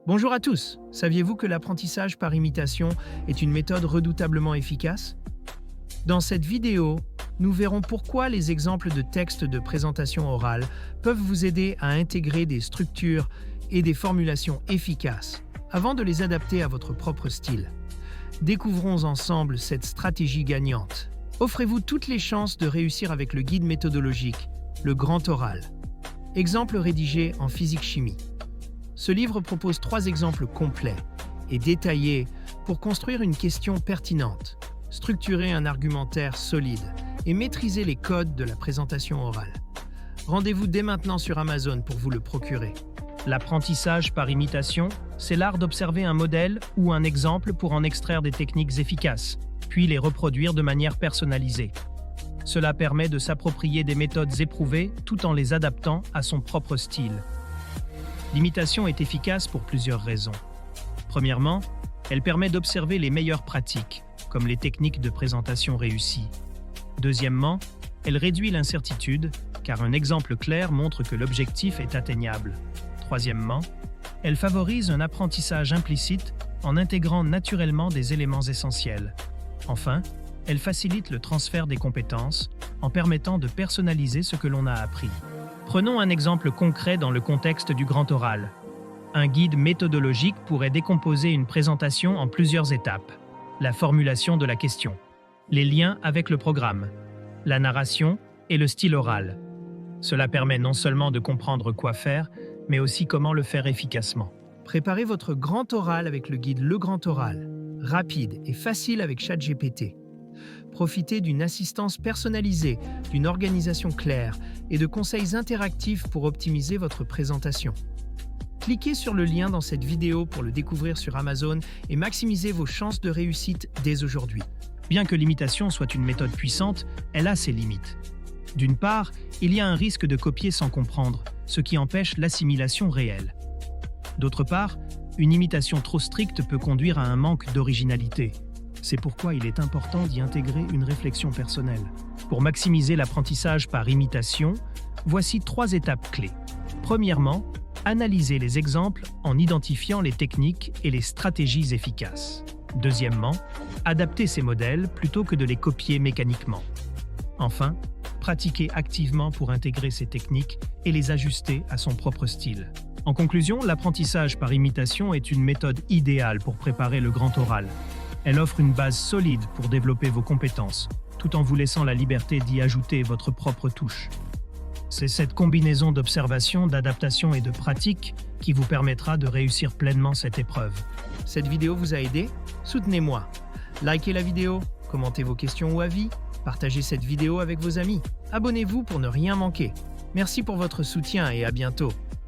Bonjour à tous. Saviez-vous que l'apprentissage par imitation est une méthode redoutablement efficace? Dans cette vidéo, nous verrons pourquoi les exemples de textes de présentation orale peuvent vous aider à intégrer des structures et des formulations efficaces avant de les adapter à votre propre style. Découvrons ensemble cette stratégie gagnante. Offrez-vous toutes les chances de réussir avec le guide méthodologique, le grand oral. Exemple rédigé en physique-chimie. Ce livre propose 3 exemples complets et détaillés pour construire une question pertinente, structurer un argumentaire solide et maîtriser les codes de la présentation orale. Rendez-vous dès maintenant sur Amazon pour vous le procurer. L'apprentissage par imitation, c'est l'art d'observer un modèle ou un exemple pour en extraire des techniques efficaces, puis les reproduire de manière personnalisée. Cela permet de s'approprier des méthodes éprouvées tout en les adaptant à son propre style. L'imitation est efficace pour plusieurs raisons. Premièrement, elle permet d'observer les meilleures pratiques, comme les techniques de présentation réussies. Deuxièmement, elle réduit l'incertitude, car un exemple clair montre que l'objectif est atteignable. Troisièmement, elle favorise un apprentissage implicite en intégrant naturellement des éléments essentiels. Enfin, elle facilite le transfert des compétences en permettant de personnaliser ce que l'on a appris. Prenons un exemple concret dans le contexte du grand oral. Un guide méthodologique pourrait décomposer une présentation en plusieurs étapes. La formulation de la question, les liens avec le programme, la narration et le style oral. Cela permet non seulement de comprendre quoi faire, mais aussi comment le faire efficacement. Préparez votre grand oral avec le guide Le Grand Oral, rapide et facile avec ChatGPT. Profitez d'une assistance personnalisée, d'une organisation claire et de conseils interactifs pour optimiser votre présentation. Cliquez sur le lien dans cette vidéo pour le découvrir sur Amazon et maximisez vos chances de réussite dès aujourd'hui. Bien que l'imitation soit une méthode puissante, elle a ses limites. D'une part, il y a un risque de copier sans comprendre, ce qui empêche l'assimilation réelle. D'autre part, une imitation trop stricte peut conduire à un manque d'originalité. C'est pourquoi il est important d'y intégrer une réflexion personnelle. Pour maximiser l'apprentissage par imitation, voici 3 étapes clés. Premièrement, analysez les exemples en identifiant les techniques et les stratégies efficaces. Deuxièmement, adaptez ces modèles plutôt que de les copier mécaniquement. Enfin, pratiquez activement pour intégrer ces techniques et les ajuster à son propre style. En conclusion, l'apprentissage par imitation est une méthode idéale pour préparer le grand oral. Elle offre une base solide pour développer vos compétences, tout en vous laissant la liberté d'y ajouter votre propre touche. C'est cette combinaison d'observation, d'adaptation et de pratique qui vous permettra de réussir pleinement cette épreuve. Cette vidéo vous a aidé? Soutenez-moi. Likez la vidéo, commentez vos questions ou avis, partagez cette vidéo avec vos amis. Abonnez-vous pour ne rien manquer. Merci pour votre soutien et à bientôt.